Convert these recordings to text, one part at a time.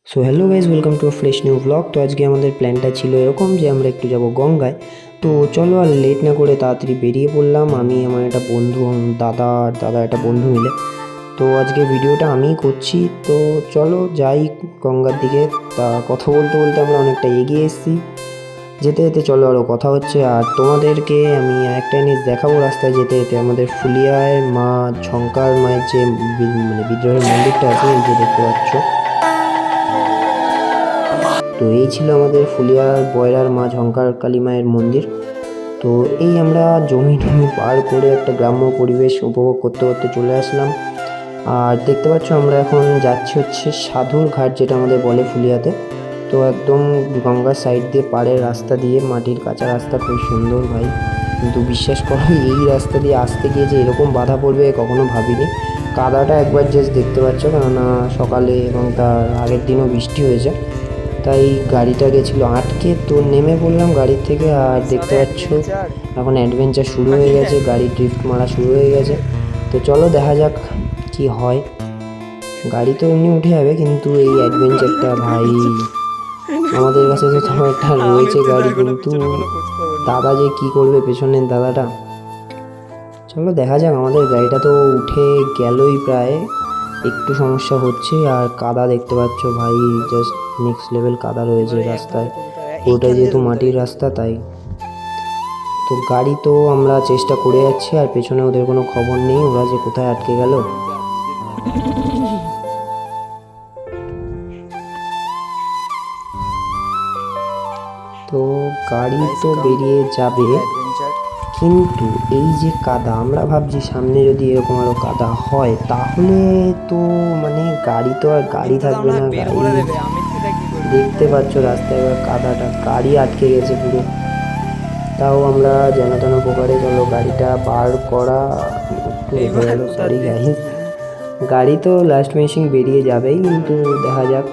So hello guys, welcome to fresh new blog. তো আজকে আমাদের প্ল্যানটা ছিল এরকম যে আমরা একটু যাব গঙ্গায়। তো চলো আর লেট না করে তাড়াতাড়ি বেরিয়ে পড়লাম, আমি আমার একটা বন্ধু, দাদা একটা বন্ধু মিলে। তো আজকে ভিডিওটা আমিই করছি। তো চলো যাই গঙ্গার দিকে। তা কথা বলতে বলতে আমরা অনেকটা এগিয়ে এসেছি, যেতে যেতে চলো আরও কথা হচ্ছে। আর তোমাদেরকে আমি একটা জিনিস দেখাবো রাস্তায় যেতে যেতে। আমাদের ফুলিয়ায় মা ঝঙ্কার মায়ের যে বিদ্রোহের মন্দিরটা আছে, এই যে দেখতে পাচ্ছ। তো এই ছিল আমাদের ফুলিয়ার বয়রার মা ঝঙ্কার কালী মায়ের মন্দির। তো এই আমরা জমি টমি পার করে একটা গ্রাম্য পরিবেশ উপভোগ করতে করতে চলে আসলাম। আর দেখতে পাচ্ছ আমরা এখন যাচ্ছি হচ্ছে সাধুর ঘাট, যেটা আমাদের বলে ফুলিয়াতে। তো একদম গঙ্গার সাইড দিয়ে পাড়ের রাস্তা দিয়ে, মাটির কাঁচা রাস্তা, খুব সুন্দর ভাই। কিন্তু বিশ্বাস করো, এই রাস্তা দিয়ে আসতে গিয়ে যে এরকম বাধা পড়বে কখনো ভাবিনি। কাদাটা একবার জাস্ট দেখতে পাচ্ছ, কেননা সকালে এবং তার আগের দিনও বৃষ্টি হয়েছে, তাই গাড়িটা গেছিলো আটকে। তো নেমে পড়লাম গাড়ির থেকে। আর দেখতে পাচ্ছ এখন অ্যাডভেঞ্চার শুরু হয়ে গেছে, গাড়ি ড্রিফট মারা শুরু হয়ে গেছে। তো চলো দেখা যাক কি হয়। গাড়ি তো এমনি উঠে যাবে, কিন্তু এই অ্যাডভেঞ্চারটা ভাই, আমাদের কাছে তো তোমার একটা রয়েছে গাড়ি, কিন্তু দাদা যে কি করবে পেছনের দাদাটা। চলো দেখা যাক। আমাদের গাড়িটা তো উঠে গেলই প্রায়, একটু সমস্যা হচ্ছে। আর কাদা দেখতে পাচ্ছ ভাই, জাস্ট নেক্সট লেভেল কাদা রয়েছে রাস্তায়, পুরোটাই যেহেতু মাটির রাস্তা তাই। তো গাড়ি তো আমরা চেষ্টা করে যাচ্ছি, আর পেছনে ওদের কোনো খবর নেই, ওরা যে কোথায় আটকে গেল। তো গাড়ি তো বেরিয়ে যাবে, কিন্তু এই যে কাদা, আমরা ভাবছি সামনে যদি এরকম আরো কাদা হয় তাহলে তো গাড়ি তো আর গাড়ি থাকবে না। গাড়ি দেখতে পাচ্ছ রাস্তায় এবার কাদাটা, গাড়ি আটকে গেছে পুরো। তাও আমরা যেন তেন প্রকারে চলো গাড়িটা বার করা, একটু হয়ে গেল, সরি গাইস। গাড়ি তো লাস্ট ফিনিশিং বেরিয়ে যাবেই, কিন্তু দেখা যাক।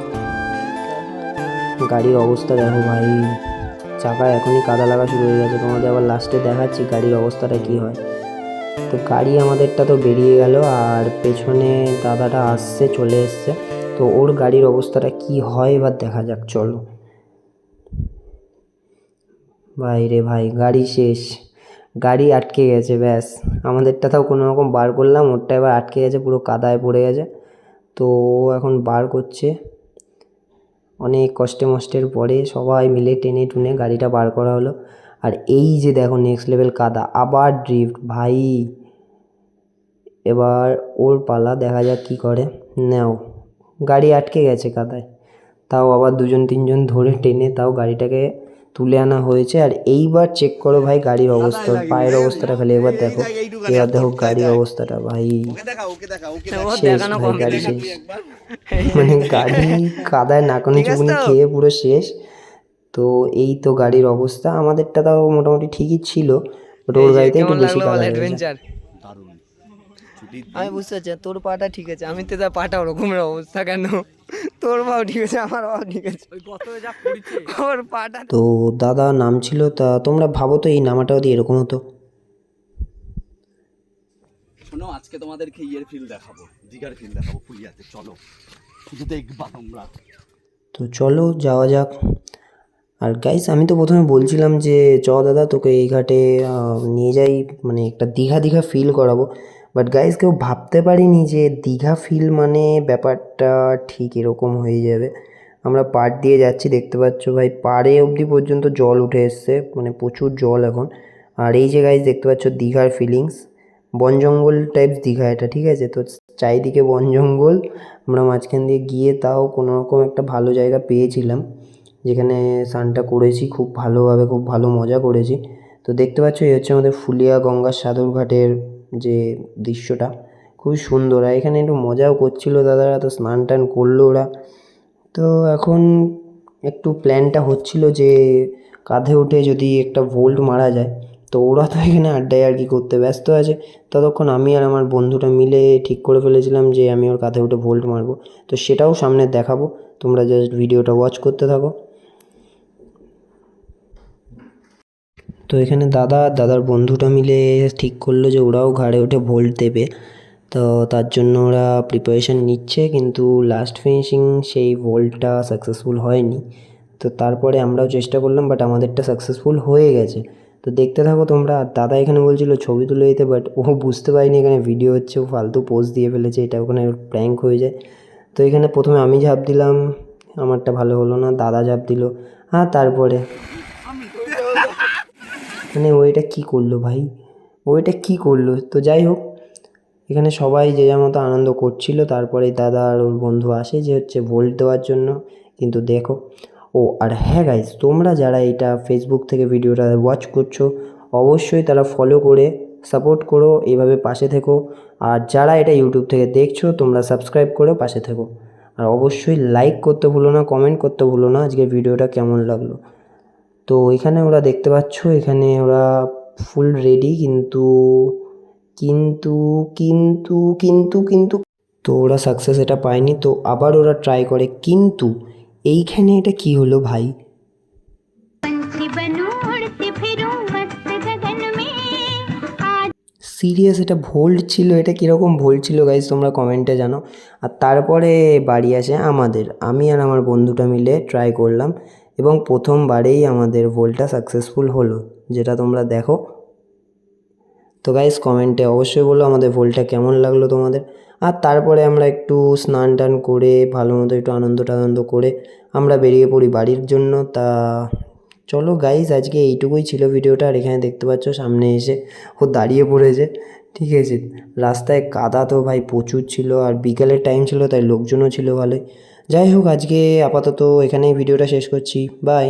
গাড়ির অবস্থা দেখো ভাই, চাকায় এখনই কাদা লাগা শুরু হয়ে গেছে। তোমাদের আবার লাস্টে দেখাচ্ছি গাড়ির অবস্থাটা কি হয়। তো গাড়ি আমাদেরটা তো বেরিয়ে গেল, আর পেছনে দাদাটা আসছে, চলে এসছে। তো ওর গাড়ির অবস্থাটা কি হয় এবার দেখা যাক, চলো। ভাই রে ভাই, গাড়ি শেষ, গাড়ি আটকে গেছে ব্যাস। আমাদেরটা তাও কোনো রকম বার করলাম, ওরটা এবার আটকে গেছে, পুরো কাদায় পড়ে গেছে। তো এখন বার করছে, অনেক কষ্টে মষ্টের পরে সবাই মিলে টেনে টুনে গাড়িটা বার করা হলো। আর এই যে দেখো নেক্সট লেভেল কাদা, আবার ড্রিফট ভাই। এবার ওর পালা, দেখা যাক কি করে। নাও, গাড়ি আটকে গেছে কাদায়, তাও আবার দুজন তিনজন ধরে টেনে তাও গাড়িটাকে তুলে আনা হয়েছে। আর এইবার চেক করো ভাই গাড়ির অবস্থা, পায়ের অবস্থাটা খালি এবার দেখো। এবার দেখো গাড়ির অবস্থাটা ভাই, শেষ ভাই, গাড়ি শেষ। গাড়ি কাদায় নাকানি চুবনি খেয়ে পুরো শেষ। তো এই তো গাড়ির অবস্থা। আমাদেরটা তাও মোটামুটি ঠিকই ছিল, বাট ওর গাড়িতে একটু বেশি কাদা হয়েছে। আমি বুঝতে পারছি তোর পাটা ঠিক আছে, আমি তো তার পাটা ওরকমের অবস্থা কেন? তোর পাও ঠিক আছে, আমার পাও ঠিক আছে, ওর পাটা। তো দাদা নাম ছিল, তা তোমরা ভাবো তো এই নামাটা যদি এরকম হতো। শোনো, আজকে তোমাদেরকে ইয়ের ফিল দেখাবো, দিঘার ফিল দেখাবো ফুলিয়াতে। চলো, শুধু দেখবা তোমরা। তো চলো যাওয়া যাক। আর গাইস, আমি তো প্রথমে বলছিলাম যে চ দাদা তোকে এই ঘাটে নিয়ে যাই, একটা দীঘা দীঘা ফিল করাবো। বাট গাইস, কেউ ভাবতে পারিনি যে দীঘা ফিল ব্যাপারটা ঠিক এরকম হয়ে যাবে। আমরা পাড় দিয়ে যাচ্ছি, দেখতে পাচ্ছ ভাই, পাড়ে অবধি পর্যন্ত জল উঠে এসছে, প্রচুর জল এখন। আর এই যে গাইস দেখতে পাচ্ছ দীঘার ফিলিংস, বন জঙ্গল টাইপস দীঘা এটা, ঠিক আছে। তো চারিদিকে বন জঙ্গল, আমরা মাঝখান দিয়ে গিয়ে তাও কোনো রকম একটা ভালো জায়গা পেয়েছিলাম, যেখানে স্নানটা করেছি খুব ভালোভাবে, খুব ভালো মজা করেছি। তো দেখতে পাচ্ছ এই হচ্ছে আমাদের ফুলিয়া গঙ্গার সাধুর ঘাটের যে দৃশ্যটা, খুবই সুন্দর। আর এখানে একটু মজাও করছিলো দাদারা, তো স্নান টান করলো ওরা। তো এখন একটু প্ল্যানটা হচ্ছিল যে কাঁধে উঠে যদি একটা ভোল্ট মারা যায়। তো ওরা তো এখানে আড্ডায় আর কি করতে ব্যস্ত আছে, ততক্ষণ আমি আর আমার বন্ধুটা মিলে ঠিক করে ফেলেছিলাম যে আমি ওর কাঁধে উঠে ভোল্ট মারবো। তো সেটাও সামনে দেখাবো, তোমরা জাস্ট ভিডিওটা ওয়াচ করতে থাকো। তো এখানে দাদার বন্ধুটা মিলে ঠিক করলো যে ওরাও ঘাড়ে উঠে ভোল্ট দেবে। তো তার জন্য ওরা প্রিপারেশান নিচ্ছে, কিন্তু লাস্ট ফিনিশিং সেই ভোল্টটা সাকসেসফুল হয়নি। তো তারপরে আমরাও চেষ্টা করলাম, বাট আমাদেরটা সাকসেসফুল হয়ে গেছে। তো দেখতে থাকো তোমরা। আর দাদা এখানে বলছিল ছবি তুলে দিতে, বাট ও বুঝতে পারিনি এখানে ভিডিও হচ্ছে, ও ফালতু পোজ দিয়ে ফেলেছে, এটা ওখানে প্র্যাঙ্ক হয়ে যায়। তো এখানে প্রথমে আমি ঝাঁপ দিলাম, আমারটা ভালো হলো না, দাদা ঝাঁপ দিল। তারপরে মানে ও এটা কী করলো ভাই, ও এটা কী করলো? তো যাই হোক, এখানে সবাই যে যার মতো আনন্দ করছিল। তারপরে দাদা আর ওর বন্ধু আসে যে হচ্ছে ভোল্ট দেওয়ার জন্য। কিন্তু দেখো, আর হ্যাঁ গাইজ, তোমরা যারা এটা ফেসবুক থেকে ভিডিওটা ওয়াচ করছো, অবশ্যই তারা ফলো করে সাপোর্ট করো, এইভাবে পাশে থেকো। আর যারা এটা ইউটিউব থেকে দেখছো, তোমরা সাবস্ক্রাইব করে পাশে থেকো। আর অবশ্যই লাইক করতে ভুলো না, কমেন্ট করতে ভুলো না আজকের ভিডিওটা কেমন লাগলো। তো এখানে ওরা দেখতে পাচ্ছ, এখানে ওরা ফুল রেডি, কিন্তু কিন্তু কিন্তু কিন্তু কিন্তু তো ওরা সাকসেস এটা পায়নি। তো আবার ওরা ট্রাই করে, কিন্তু এইখানে এটা কি হলো ভাই? সিরিয়াস এটা ভোল্ট ছিল? এটা কীরকম ভোল্ট ছিল গাইজ, তোমরা কমেন্টে জানো। আর তারপরে বাড়ি আসে আমি আর আমার বন্ধুটা মিলে ট্রাই করলাম, এবং প্রথমবারেই আমাদের ভোল্টটা সাকসেসফুল হলো, যেটা তোমরা দেখো। তো গাইজ কমেন্টে অবশ্যই বলো আমাদের ভোল্টটা কেমন লাগলো তোমাদের। আর তারপরে আমরা একটু স্নান টান করে ভালো মতো একটু আনন্দ করে আমরা বেরিয়ে পড়ি বাড়ির জন্য। তা চলো গাইজ, আজকে এইটুকুই ছিল ভিডিওটা। আর এখানে দেখতে পাচ্ছ সামনে এসে ও দাঁড়িয়ে পড়েছে, ঠিক আছে। রাস্তায় কাদা তো ভাই প্রচুর ছিল, আর বিকেলের টাইম ছিল, তাই লোকজনও ছিল ভালোই। যাই হোক, আজকে আপাতত এখানেই ভিডিওটা শেষ করছি। বাই।